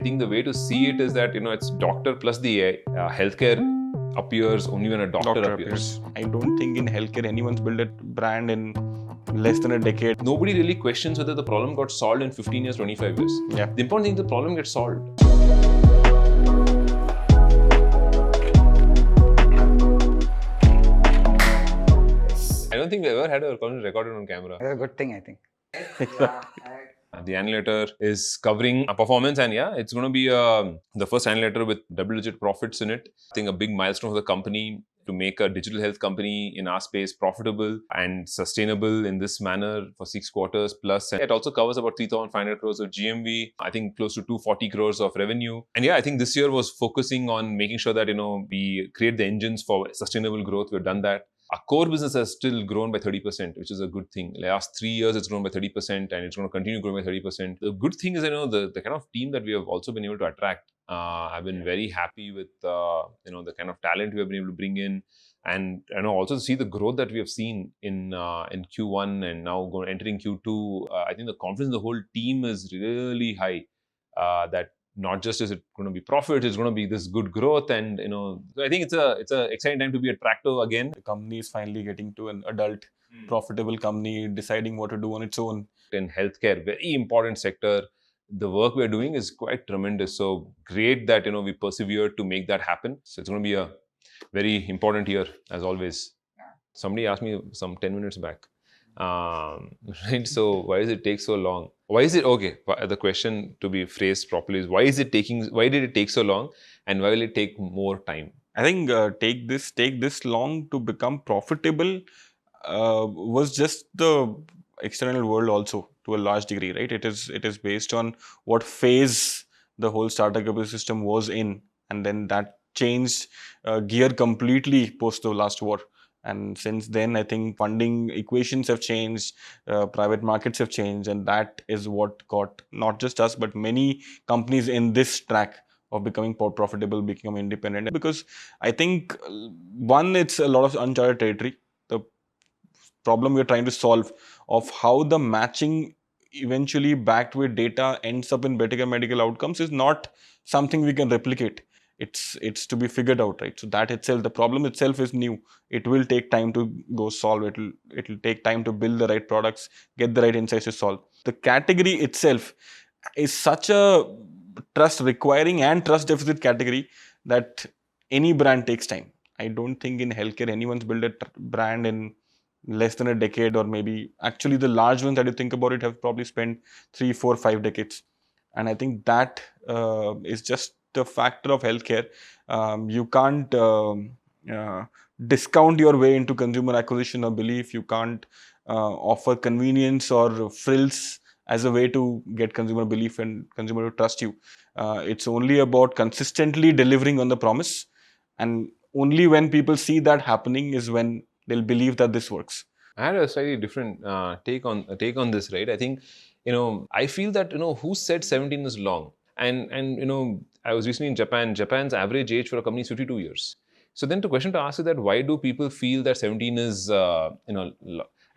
I think the way to see it is that, it's doctor plus the AI. Healthcare appears only when a doctor appears. I don't think in healthcare anyone's built a brand in less than a decade. Nobody really questions whether the problem got solved in 15 years, 25 years. Yeah. The important thing is the problem gets solved. I don't think we ever had our conversation recorded on camera. It's a good thing, I think. The annihilator is covering a performance, and it's going to be the first annihilator with double-digit profits in it. I think a big milestone for the company to make a digital health company in our space profitable and sustainable in this manner for 6 quarters plus. And it also covers about 3,500 crores of GMV, I think close to 240 crores of revenue. And I think this year was focusing on making sure that, we create the engines for sustainable growth. We've done that. Our core business has still grown by 30%, which is a good thing. Last 3 years, it's grown by 30% and it's going to continue growing by 30%. The good thing is, the kind of team that we have also been able to attract. I've been very happy with, the kind of talent we have been able to bring in, and also to see the growth that we have seen in Q1 and now entering Q2. I think the confidence in the whole team is really high. That not just is it going to be profit, it's going to be this good growth, and so I think it's a exciting time to be at Practo again. The company is finally getting to an adult, profitable company, deciding what to do on its own. In healthcare, very important sector, the work we're doing is quite tremendous. So great that we persevered to make that happen. So it's going to be a very important year as always. Somebody asked me some 10 minutes back. Right? So why does it take so long? Why is it okay? The question to be phrased properly is why did it take so long, and why will it take more time? I think take this long to become profitable was just the external world also to a large degree, right? It is based on what phase the whole startup ecosystem was in, and then that changed gear completely post the last war. And since then, I think funding equations have changed, private markets have changed, and that is what got not just us, but many companies in this track of becoming profitable, becoming independent. Because I think, one, it's a lot of uncharted territory. The problem we're trying to solve of how the matching eventually backed with data ends up in better medical outcomes is not something we can replicate. It's to be figured out, right? So that itself, the problem itself is new. It will take time to go solve. It'll take time to build the right products, get the right insights to solve. The category itself is such a trust requiring and trust deficit category that any brand takes time. I don't think in healthcare anyone's built a brand in less than a decade, or maybe actually the large ones that you think about it have probably spent 3, 4, 5 decades. And I think that is just the factor of healthcare. You can't discount your way into consumer acquisition or belief. You can't offer convenience or frills as a way to get consumer belief and consumer to trust you. It's only about consistently delivering on the promise, and only when people see that happening is when they'll believe that this works. I had a slightly different take on this, right? I think, I feel that, who said 17 is long? And I was recently in Japan. Japan's average age for a company is 52 years. So then the question to ask is that why do people feel that 17 is, and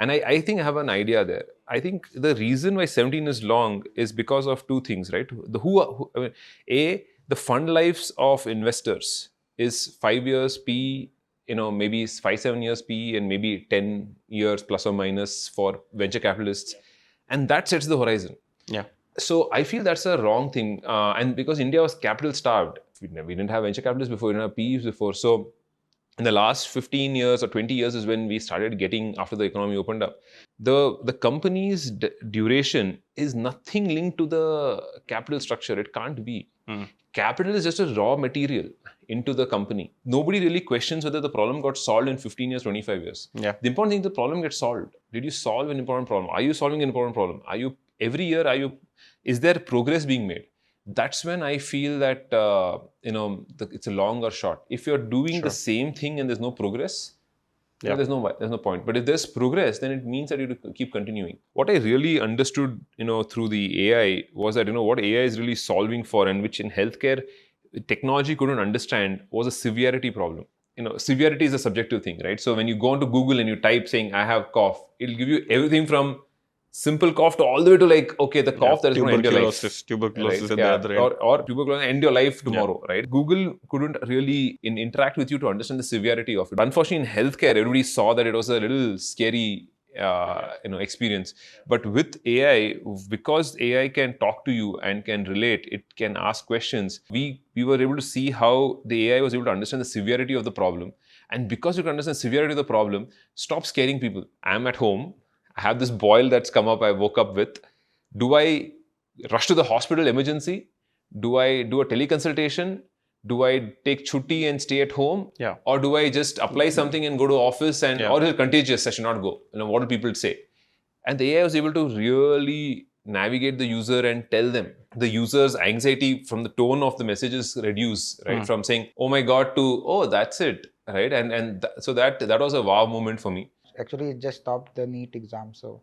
I think I have an idea there. I think the reason why 17 is long is because of two things, right? The fund lives of investors is 5 years P, maybe 5-7 years P, and maybe 10 years plus or minus for venture capitalists. And that sets the horizon. Yeah. So I feel that's a wrong thing. And because India was capital starved, we didn't have venture capitalists before, we didn't have PEs before. So in the last 15 years or 20 years is when we started getting, after the economy opened up. The company's duration is nothing linked to the capital structure. It can't be. Capital is just a raw material into the company. Nobody really questions whether the problem got solved in 15 years, 25 years. Yeah. The important thing is the problem gets solved. Did you solve an important problem? Are you solving an important problem? Every year, is there progress being made? That's when I feel that, it's a long or short. If you're doing the same thing and there's no progress, there's no point. But if there's progress, then it means that you keep continuing. What I really understood, through the AI was that, what AI is really solving for, and which in healthcare, technology couldn't understand, was a severity problem. Severity is a subjective thing, right? So when you go onto Google and you type saying, I have cough, it'll give you everything from simple cough to all the way to like, okay, the cough that is going to end your life. Tuberculosis Right? at the other end. Or tuberculosis end your life tomorrow, right? Google couldn't really interact with you to understand the severity of it. Unfortunately, in healthcare, everybody saw that it was a little scary experience. But with AI, because AI can talk to you and can relate, it can ask questions. We were able to see how the AI was able to understand the severity of the problem. And because you can understand the severity of the problem, stop scaring people. I'm at home. I have this boil that's come up, I woke up with. Do I rush to the hospital emergency? Do I do a teleconsultation? Do I take chutti and stay at home? Yeah. Or do I just apply something and go to office and, Yeah. or is it contagious? I should not go. What do people say? And the AI was able to really navigate the user and tell them. The user's anxiety from the tone of the messages reduce, right? From saying, oh my God, to, oh, that's it, right? So that was a wow moment for me. Actually, it just stopped the NEET exam, so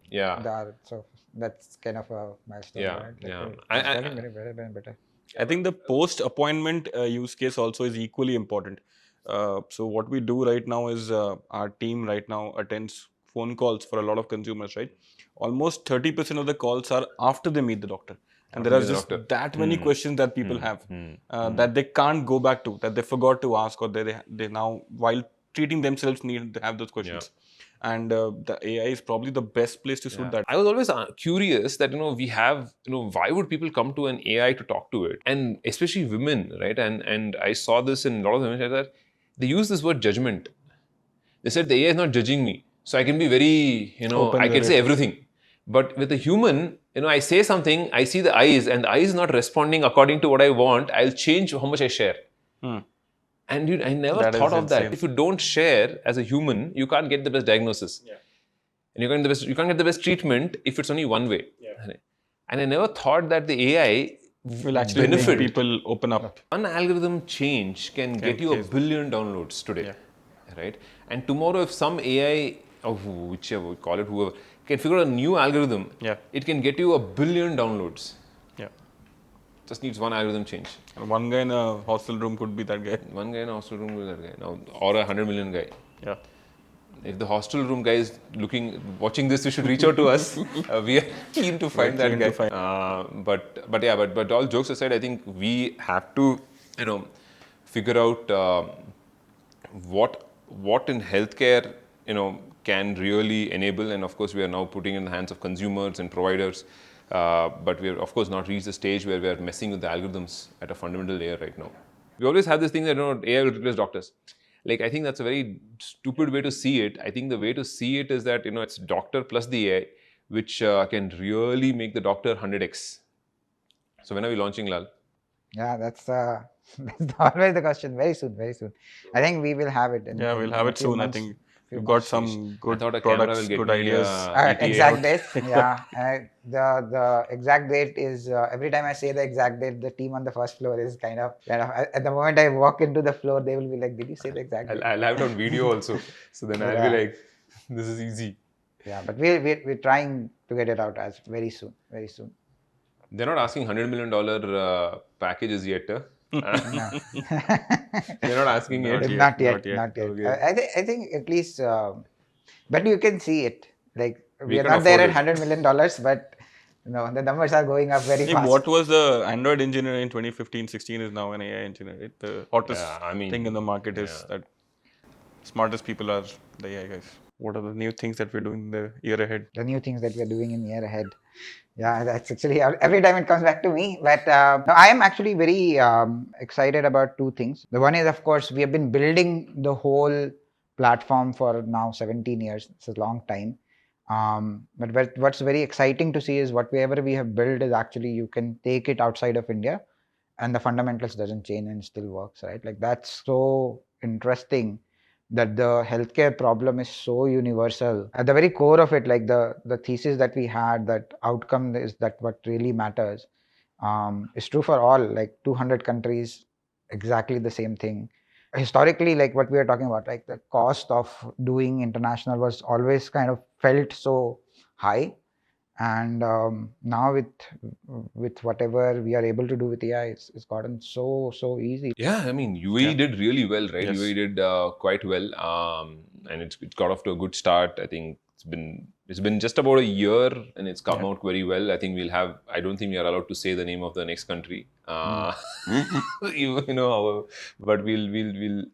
yeah, so that's kind of a milestone. Yeah, right? yeah. It's getting better and better. I think the post-appointment use case also is equally important. So what we do right now is our team right now attends phone calls for a lot of consumers, right? Almost 30% of the calls are after they meet the doctor. And there are just that many questions that people have that they can't go back to, that they forgot to ask, or they now, while treating themselves, need to have those questions. And the AI is probably the best place to suit that. I was always curious that we have why would people come to an AI to talk to it, and especially women, right? And I saw this in a lot of women that they use this word judgment. They said the AI is not judging me, so I can be very I can say everything. But with a human, I say something, I see the eyes, and the eyes is not responding according to what I want. I'll change how much I share. And I never thought of that. If you don't share as a human, you can't get the best diagnosis. And you can't get the best treatment if it's only one way. And I never thought that the AI will actually benefit people open up. One algorithm change can get you 1 billion downloads today, right? And tomorrow, if some AI, or whichever, call it whoever, can figure out a new algorithm, it can get you 1 billion downloads. Just needs one algorithm change. And one guy in a hostel room could be that guy. One guy in a hostel room could be that guy. Now, or 100 million guy. Yeah. If the hostel room guy is watching this, you should reach out to us. We are keen to find that guy. But all jokes aside, I think we have to, figure out what in healthcare, can really enable. And of course, we are now putting in the hands of consumers and providers. But we have, of course, not reached the stage where we are messing with the algorithms at a fundamental layer right now. We always have this thing that AI will replace doctors. Like, I think that's a very stupid way to see it. I think the way to see it is that it's doctor plus the AI, which can really make the doctor 100x. So when are we launching, Lal? Yeah, that's always the question. Very soon. I think we will have it. We'll have it soon. I think you've got some good products, good ideas. Exact date. The exact date is every time I say the exact date, the team on the first floor is kind of at the moment I walk into the floor, they will be like, "Did you say the exact date?" I'll have it on video also. So then I'll be like, "This is easy." Yeah, but we're trying to get it out as very soon. They're not asking $100 million packages yet. They're not asking yet. Not yet. Okay. I think at least, but you can see it. Like we are not there at $100 million, but the numbers are going up very fast. What was the Android engineer in 2015-16 is now an AI engineer. Right? The hottest thing in the market is that smartest people are the AI guys. What are the new things that we're doing in the year ahead? The new things that we're doing in the year ahead. Yeah, that's actually every time it comes back to me. But I am actually very excited about two things. The one is, of course, we have been building the whole platform for now 17 years. It's a long time. But what's very exciting to see is whatever we have built is actually you can take it outside of India and the fundamentals doesn't change and still works, right? Like that's so interesting that the healthcare problem is so universal. At the very core of it, like the thesis that we had, that outcome is that what really matters, is true for all, like 200 countries, exactly the same thing. Historically, like what we are talking about, like the cost of doing international was always kind of felt so high. And now with whatever we are able to do with AI, it's gotten so easy. Yeah, I mean UAE did really well, right? Yes. UAE did quite well, and it's got off to a good start. I think It's been just about a year and it's come out very well. I think I don't think we are allowed to say the name of the next country. But we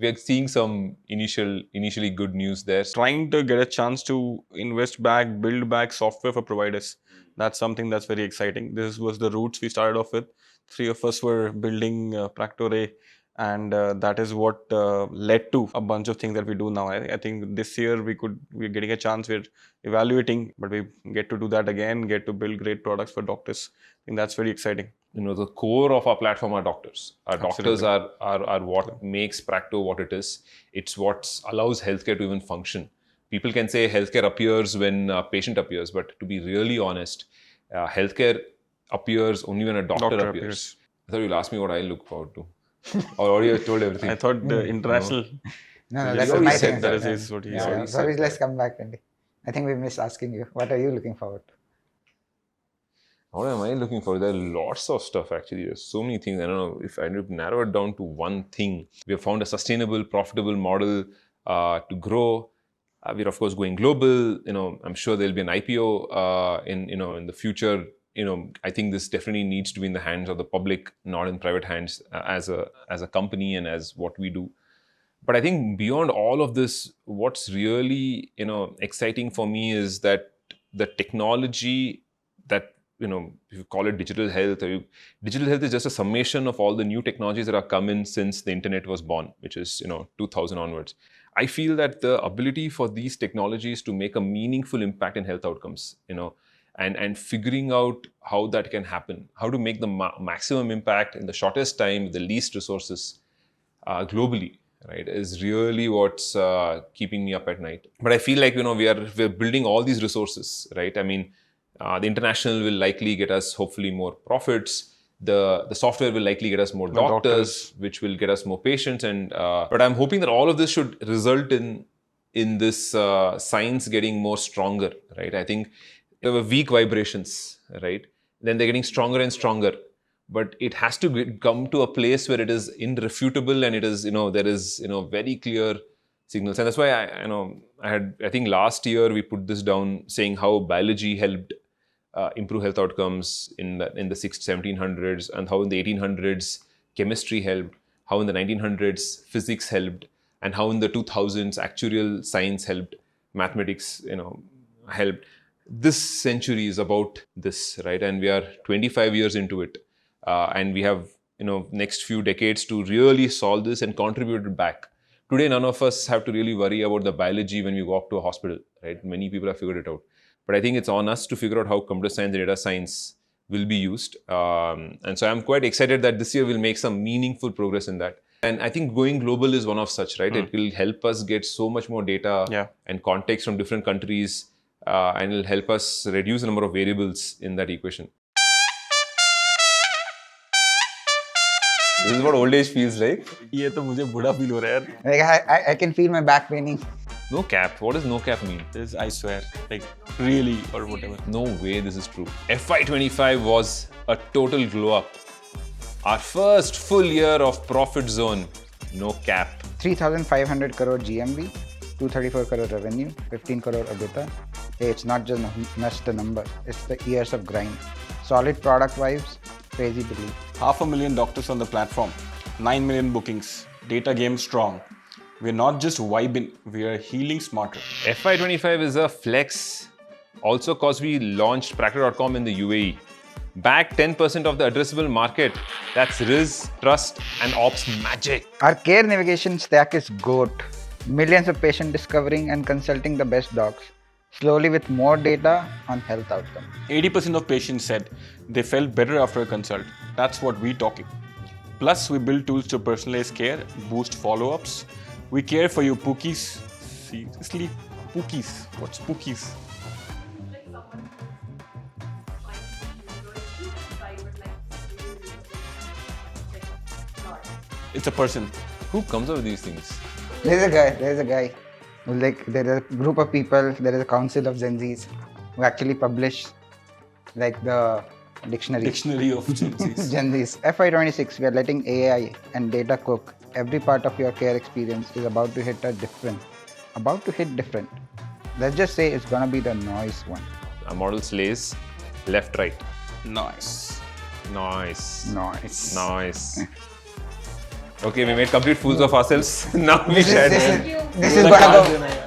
are seeing some initially good news there. Trying to get a chance to invest back, build back software for providers. That's something that's very exciting. This was the roots we started off with. 3 of us were building Practo, and that is what led to a bunch of things that we do now. I think this year we're getting a chance, we're evaluating, but we get to do that again, get to build great products for doctors. I think that's very exciting. The core of our platform are doctors. Our Absolutely. doctors are what makes Practo what it is. It's what allows healthcare to even function. People can say healthcare appears when a patient appears, but to be really honest, healthcare appears only when a doctor appears. I thought you'll ask me what I look forward to. Or already I told everything. I thought the international. No, You that's already my said thing. that. That is what he Yeah, said. so let's come back, Andy. I think we missed asking you, what are you looking forward to? What am I looking for? There are lots of stuff actually. There's so many things. I don't know if I narrow it down to one thing. We have found a sustainable, profitable model to grow. We're of course going global. I'm sure there'll be an IPO in the future. I think this definitely needs to be in the hands of the public, not in private hands as a company and as what we do. But I think beyond all of this, what's really exciting for me is that the technology that if you call it digital health, digital health is just a summation of all the new technologies that have come in since the internet was born, which is 2000 onwards. I feel that the ability for these technologies to make a meaningful impact in health outcomes, and figuring out how that can happen, how to make the maximum impact in the shortest time with the least resources globally, right, is really what's keeping me up at night. But I feel like we're building all these resources, right? I mean, the international will likely get us hopefully more profits. The software will likely get us more doctors, which will get us more patients. And but I'm hoping that all of this should result in this science getting more stronger, right? I think there were weak vibrations, right? Then they're getting stronger and stronger. But it has to come to a place where it is irrefutable and it is there is very clear signals. And that's why I think last year we put this down saying how biology helped improve health outcomes in the 1700s, and how in the 1800s chemistry helped, how in the 1900s physics helped, and how in the 2000s actuarial science helped, mathematics helped. This century is about this, right? And we are 25 years into it, and we have next few decades to really solve this and contribute it back. Today, none of us have to really worry about the biology when we walk to a hospital, right? Many people have figured it out. But I think it's on us to figure out how computer science and data science will be used. And so I'm quite excited that this year we'll make some meaningful progress in that. And I think going global is one of such, right? It will help us get so much more data and context from different countries, and it'll help us reduce the number of variables in that equation. This is what old age feels like. ये तो मुझे बुढ़ा feel हो रहा है यार. I can feel my back paining. No cap. What does no cap mean? This, I swear, like really or whatever. No way this is true. FY25 was a total glow up. Our first full year of profit zone. No cap. 3,500 crore GMV, 234 crore revenue, 15 crore EBITDA. Hey, it's not just a number. It's the years of grind. Solid product vibes, crazy belief. 500,000 doctors on the platform, 9 million bookings, data game strong. We're not just vibing, we are healing smarter. FY25 is a flex, also because we launched Practo.com in the UAE. Back 10% of the addressable market. That's Riz, Trust, and Ops magic. Our care navigation stack is GOAT. Millions of patients discovering and consulting the best docs. Slowly with more data on health outcomes. 80% of patients said they felt better after a consult. That's what we're talking. Plus, we build tools to personalize care, boost follow-ups. We care for you, Pookies. Seriously, Pookies. What's Pookies? It's a person. Who comes up with these things? There's a guy. Like, there is a group of people, there is a council of Gen Zs who actually publish like the dictionary. Dictionary of Gen Zs. Gen Zs. FY26, we are letting AI and data cook. Every part of your care experience is about to hit different. Let's just say it's gonna be the noise one. Our model slays left, right. Nice. Nice. Noise. Nice. Okay, we made complete fools of ourselves. Now we share. This is gonna go.